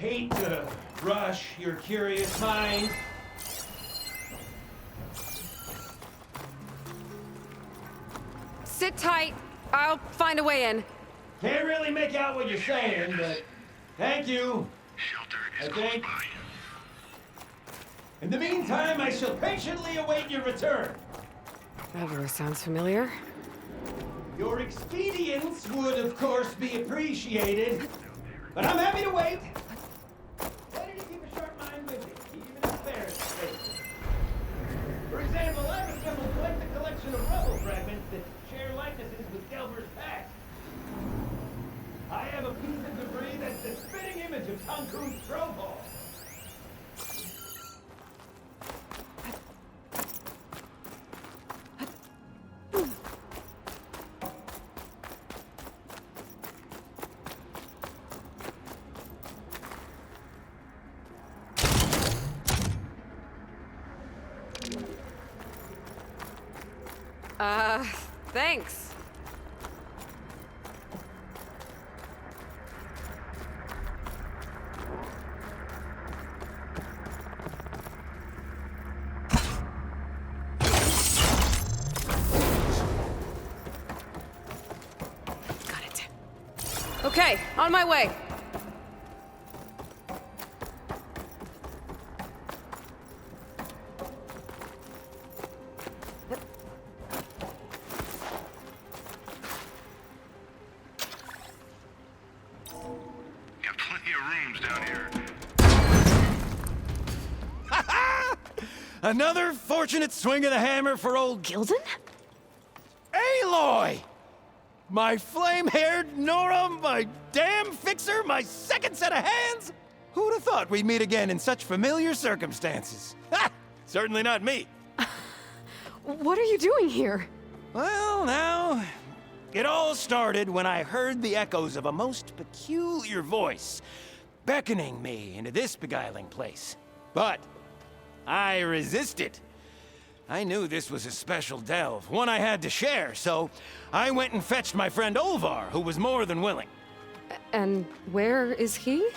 hate to rush your curious mind. Sit tight. I'll find a way in. Can't really make out what you're saying, but thank you. Shelter I is close think. by. In the meantime, I shall patiently await your return. That voice sounds familiar. Your expedience would, of course, be appreciated, but I'm happy to wait. Better to keep a sharp mind with you, even if spares space. For example, I've assembled quite the collection of rubble fragments that share likenesses with Delver's past. I have a piece of debris that's the spitting image of Tenakth's Clan Lands. Thanks. Got it. Okay, on my way. Got plenty of rooms down here. Another fortunate swing of the hammer for old Gilden? Aloy! My flame-haired Nora, my damn fixer, my second set of hands? Who'd have thought we'd meet again in such familiar circumstances? Ha! Certainly not me. What are you doing here? Well, now, it all started when I heard the echoes of a most peculiar voice beckoning me into this beguiling place. But I resisted. I knew this was a special delve, one I had to share, so I went and fetched my friend Olvar, who was more than willing. And where is he?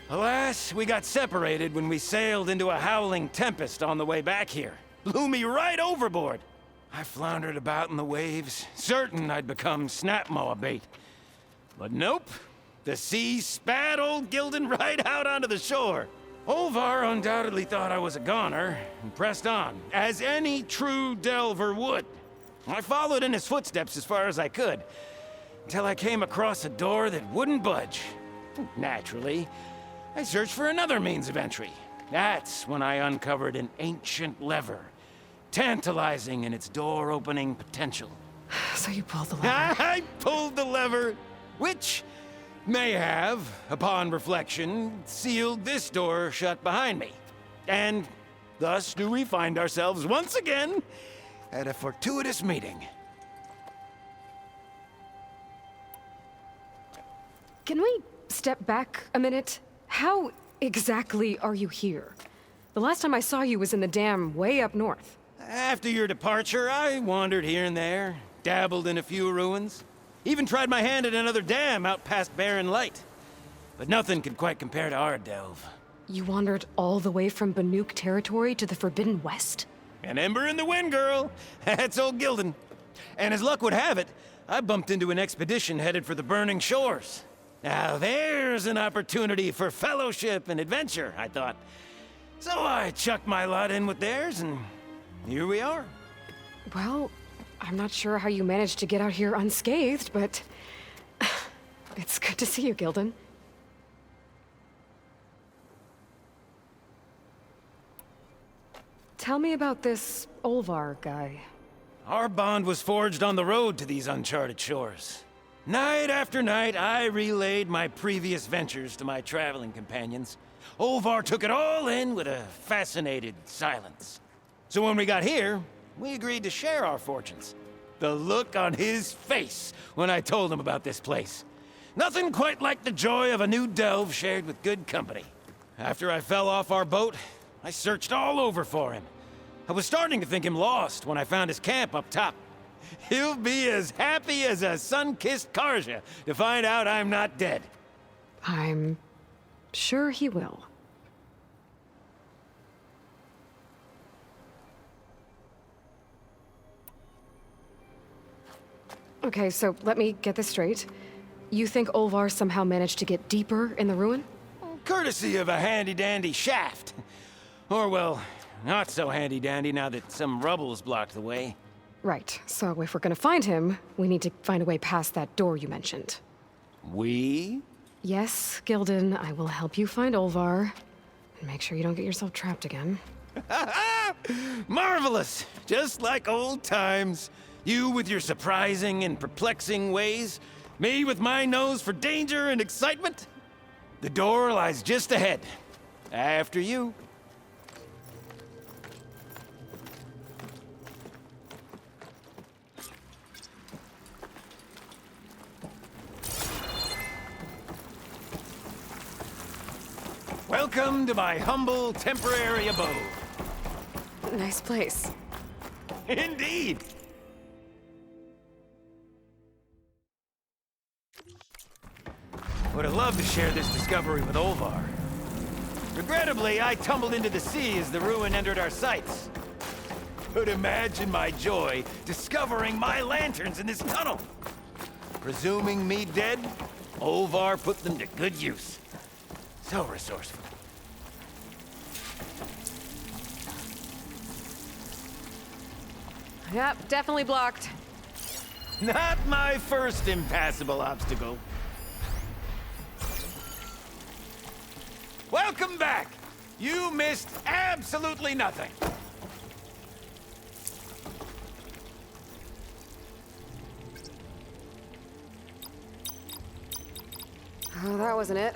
Alas, we got separated when we sailed into a howling tempest on the way back here. Blew me right overboard. I floundered about in the waves, certain I'd become snapmaw bait. But nope, the sea spat old Gilden right out onto the shore. Olvar undoubtedly thought I was a goner, and pressed on, as any true delver would. I followed in his footsteps as far as I could, until I came across a door that wouldn't budge. Naturally, I searched for another means of entry. That's when I uncovered an ancient lever, tantalizing in its door-opening potential. So you pulled the lever. I pulled the lever, which may have, upon reflection, sealed this door shut behind me. And thus do we find ourselves once again at a fortuitous meeting. Can we step back a minute? How exactly are you here? The last time I saw you was in the dam way up north. After your departure, I wandered here and there, dabbled in a few ruins, even tried my hand at another dam out past Barren Light. But nothing could quite compare to our delve. You wandered all the way from Banuk territory to the Forbidden West? An ember in the wind, girl. That's old Gilden. And as luck would have it, I bumped into an expedition headed for the Burning Shores. Now there's an opportunity for fellowship and adventure, I thought. So I chucked my lot in with theirs, and here we are. Well, I'm not sure how you managed to get out here unscathed, but it's good to see you, Gilden. Tell me about this Olvar guy. Our bond was forged on the road to these uncharted shores. Night after night, I relayed my previous ventures to my traveling companions. Olvar took it all in with a fascinated silence. So when we got here, we agreed to share our fortunes. The look on his face when I told him about this place. Nothing quite like the joy of a new delve shared with good company. After I fell off our boat, I searched all over for him. I was starting to think him lost when I found his camp up top. He'll be as happy as a sun-kissed Karja to find out I'm not dead. I'm Sure he will. Okay, so let me get this straight. You think Olvar somehow managed to get deeper in the ruin? Courtesy of a handy-dandy shaft. Or, well, not so handy-dandy now that some rubble's blocked the way. Right, so if we're gonna find him, we need to find a way past that door you mentioned. We? Yes, Gilden, I will help you find Olvar. And make sure you don't get yourself trapped again. Marvelous! Just like old times. You with your surprising and perplexing ways. Me with my nose for danger and excitement. The door lies just ahead. After you. Welcome to my humble temporary abode. Nice place. Indeed. Would have loved to share this discovery with Olvar. Regrettably, I tumbled into the sea as the ruin entered our sights. Could imagine my joy discovering my lanterns in this tunnel. Presuming me dead, Olvar put them to good use. So resourceful. Yep, definitely blocked. Not my first impassable obstacle. Welcome back! You missed absolutely nothing. Oh, that wasn't it.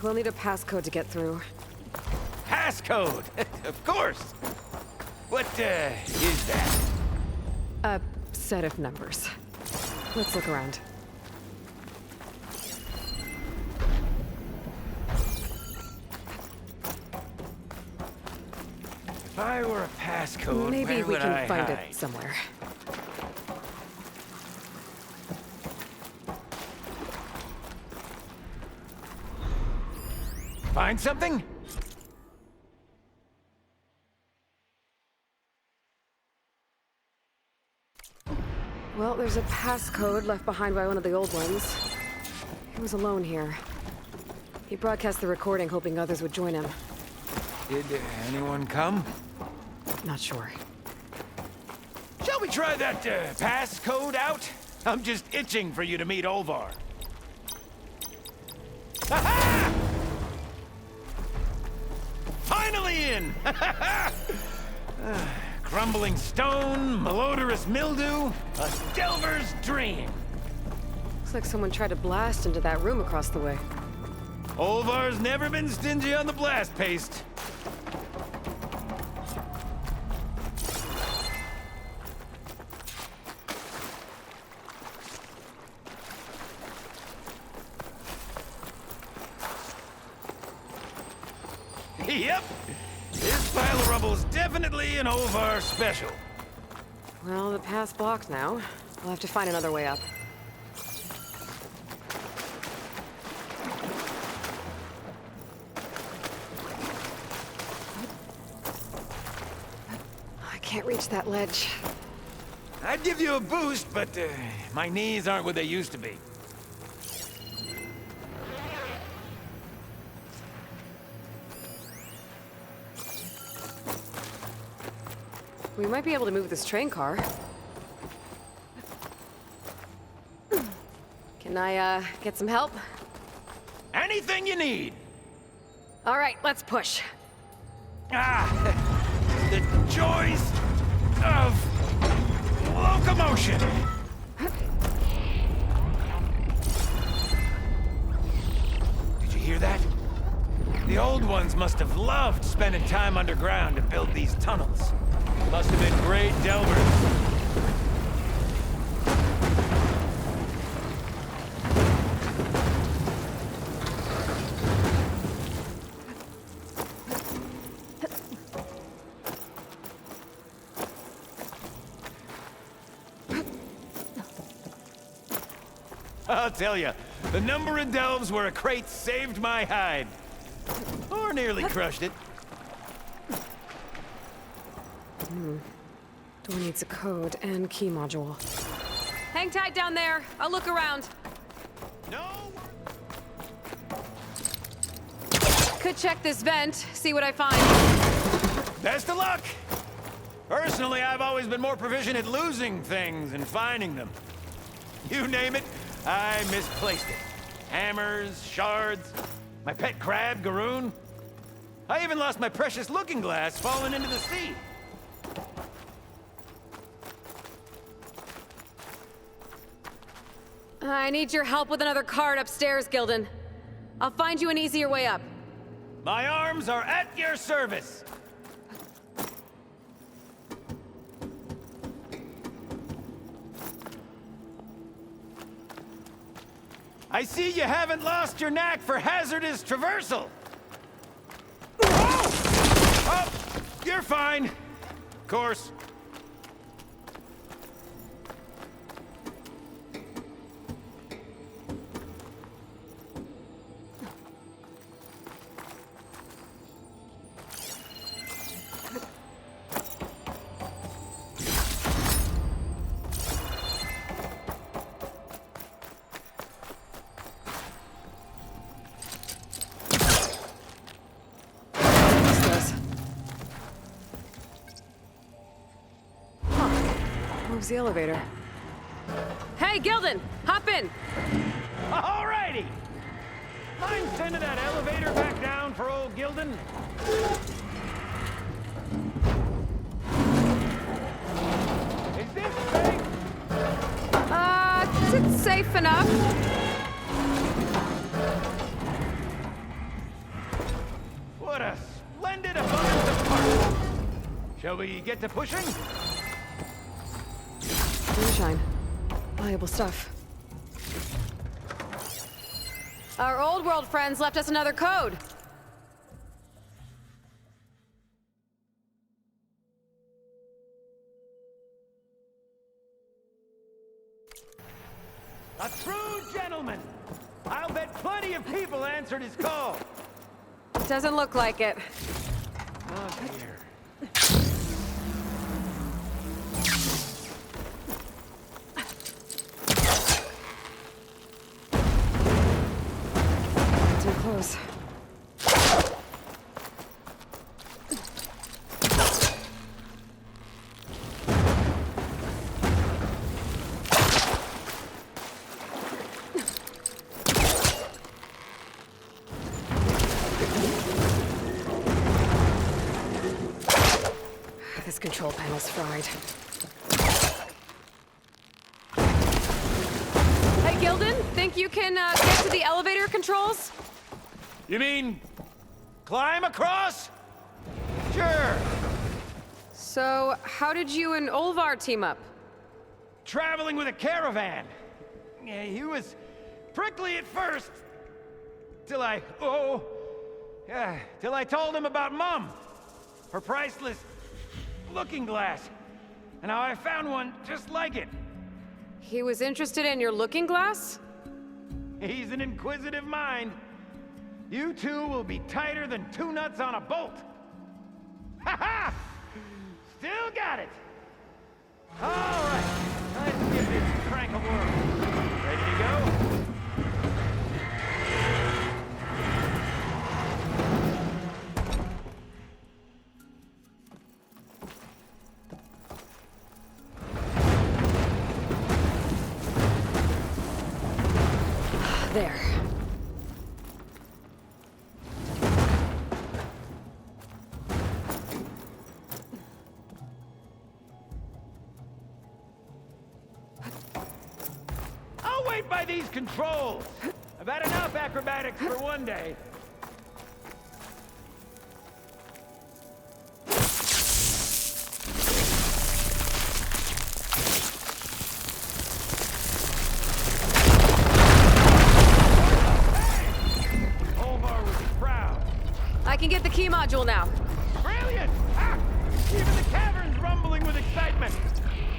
We'll need a passcode to get through. Passcode! Of course! What, is that? A set of numbers. Let's look around. If I were a passcode, Maybe where we would can I find hide? it somewhere. Find something? Well, there's a passcode left behind by one of the old ones. He was alone here. He broadcast the recording hoping others would join him. Did anyone come? Not sure. Shall we try that, passcode out? I'm just itching for you to meet Olvar. Ha-ha! Finally in! Crumbling stone, malodorous mildew, a delver's dream. Looks like someone tried to blast into that room across the way. Olvar's never been stingy on the blast paste. Yep. This pile of rubble is definitely an Olvar special. Well, the path's blocked now. We'll have to find another way up. I can't reach that ledge. I'd give you a boost, but my knees aren't what they used to be. We might be able to move this train car. Can I, get some help? Anything you need. All right, let's push. Ah, the joys of locomotion. Did you hear that? The old ones must have loved spending time underground to build these tunnels. Must have been great delvers. I'll tell you, the number of delves where a crate saved my hide. Or nearly crushed it. Door needs a code and key module. Hang tight down there. I'll look around. No. Could check this vent, see what I find. Best of luck! Personally, I've always been more proficient at losing things than finding them. You name it, I misplaced it. Hammers, shards, my pet crab, Garoon. I even lost my precious looking glass falling into the sea. I need your help with another card upstairs, Gilden. I'll find you an easier way up. My arms are at your service. I see you haven't lost your knack for hazardous traversal. Oh, you're fine. Of course. Moves the elevator. Hey, Gilden! Hop in! Alrighty! Mind sending that elevator back down for old Gilden? Is this safe? It's safe enough. What a splendid abundance of parts! Shall we get to pushing? Moonshine. Valuable stuff. Our old world friends left us another code. A true gentleman! I'll bet plenty of people answered his call. Doesn't look like it. Oh dear. Too close. This control panel's fried. Hey, Gilden, think you can get to the elevator controls? You mean climb across? Sure. So, how did you and Olvar team up? Traveling with a caravan. Yeah, he was prickly at first. Till I told him about Mom. Her priceless looking glass. And how I found one just like it. He was interested in your looking glass? He's an inquisitive mind. You two will be tighter than two nuts on a bolt. Ha ha! Still got it. All right, let's give this crank a whirl. Ready to go? There. I'll wait by these controls. I've had enough acrobatics for one day. Olvar was proud. I can get the key module now. Brilliant! Ah, even the cavern's rumbling with excitement.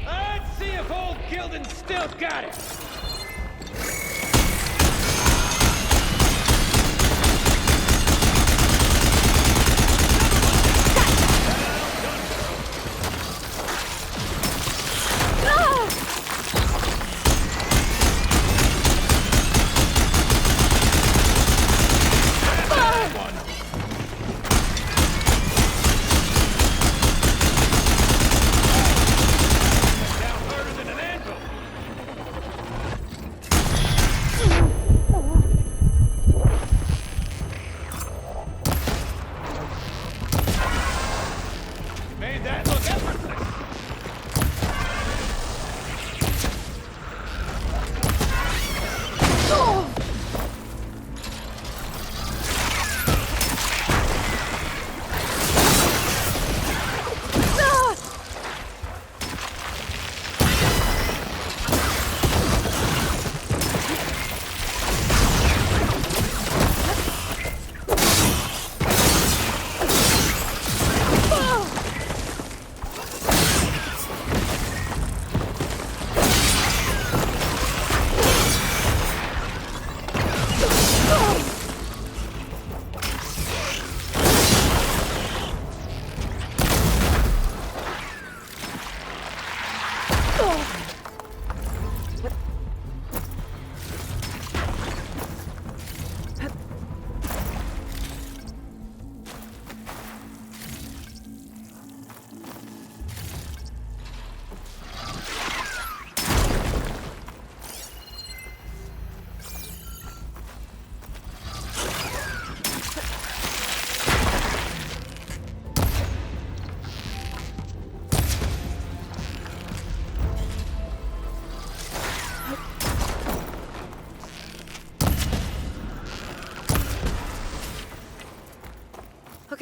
Let's see if old Gilden still got it.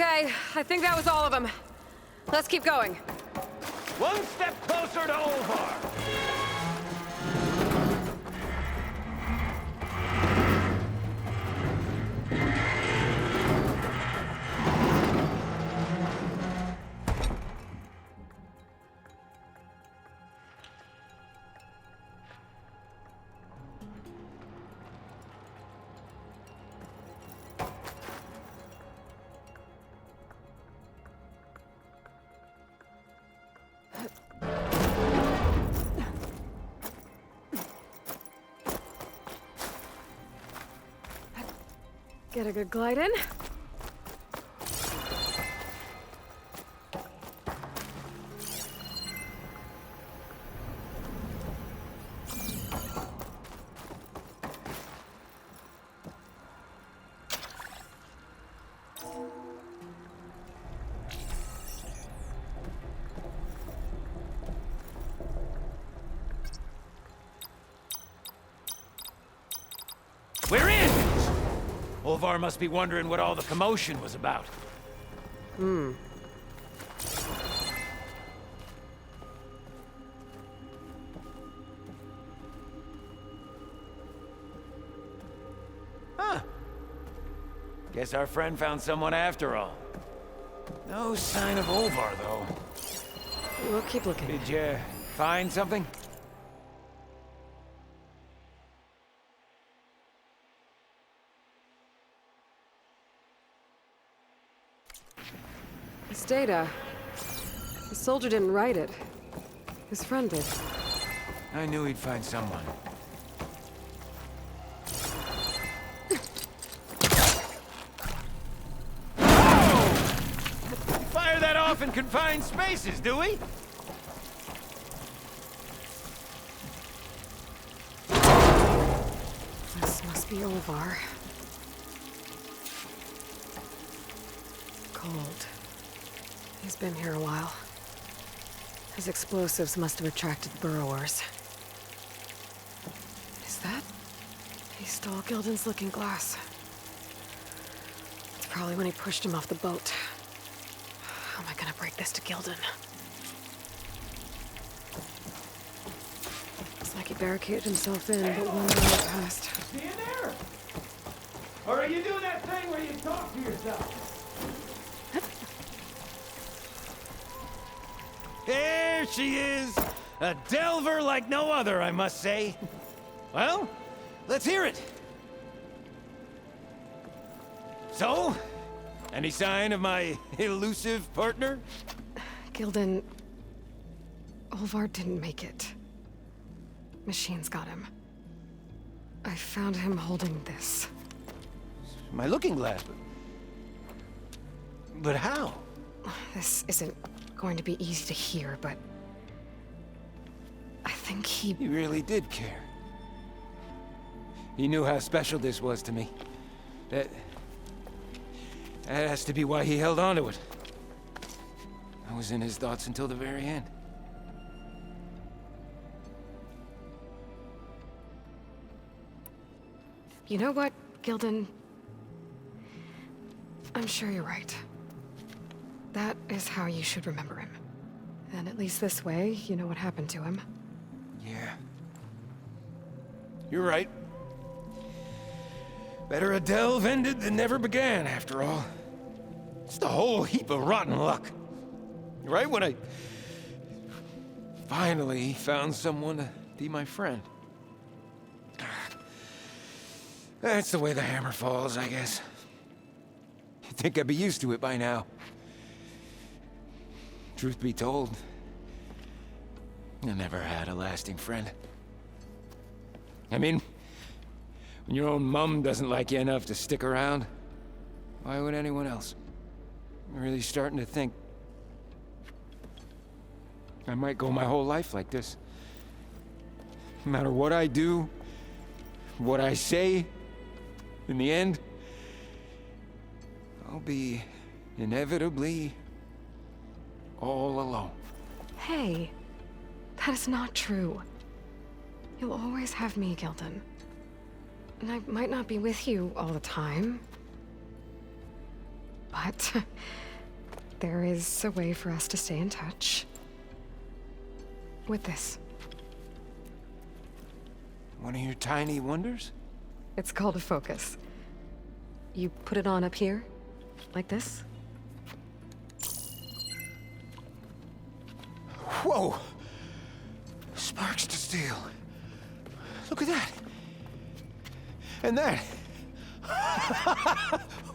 Okay, I think that was all of them. Let's keep going. One step closer to Olvar. Get a good glide in. We're in! Olvar must be wondering what all the commotion was about. Huh. Guess our friend found someone after all. No sign of Olvar, though. We'll keep looking. Did you find something? This data. The soldier didn't write it. His friend did. I knew he'd find someone. Whoa! Fire that off in confined spaces, do we? This must be Olvar. Cold. He's been here a while. His explosives must have attracted the burrowers. Is that? He stole Gilden's looking glass. It's probably when he pushed him off the boat. How am I gonna break this to Gilden? Looks like he barricaded himself in, but one door passed. See you there? Or are you doing that thing where you talk to yourself? There she is! A delver like no other, I must say. Well, let's hear it. So, any sign of my elusive partner? Gilden... Olvar didn't make it. Machines got him. I found him holding this. My looking glass, but how? This isn't going to be easy to hear, but... I think he... He really did care. He knew how special this was to me. That has to be why he held on to it. I was in his thoughts until the very end. You know what, Gilden? I'm sure you're right. That is how you should remember him. And at least this way, you know what happened to him. Yeah. You're right. Better a delve ended than never began, after all. Just a whole heap of rotten luck. Right when I finally found someone to be my friend. That's the way the hammer falls, I guess. You'd think I'd be used to it by now. Truth be told, I never had a lasting friend. I mean, when your own mum doesn't like you enough to stick around, why would anyone else? I'm really starting to think I might go my whole life like this. No matter what I do, what I say, in the end, I'll be inevitably all alone. Hey, that is not true. You'll always have me, Gilden. And I might not be with you all the time. But there is a way for us to stay in touch. With this. One of your tiny wonders? It's called a focus. You put it on up here, like this. Whoa! Sparks to steel. Look at that. And that.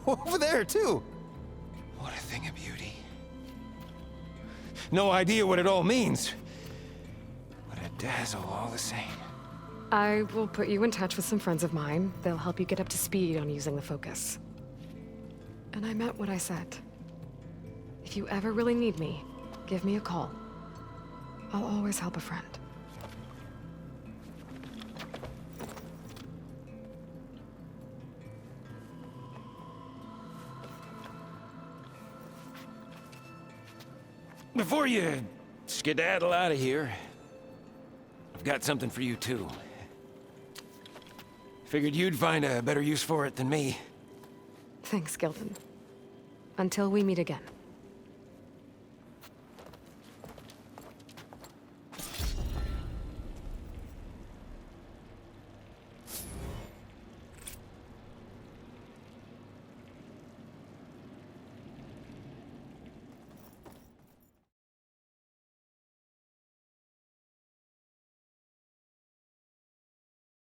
Over there, too. What a thing of beauty. No idea what it all means. But a dazzle all the same. I will put you in touch with some friends of mine. They'll help you get up to speed on using the focus. And I meant what I said. If you ever really need me, give me a call. I'll always help a friend. Before you skedaddle out of here, I've got something for you too. Figured you'd find a better use for it than me. Thanks, Gilden. Until we meet again.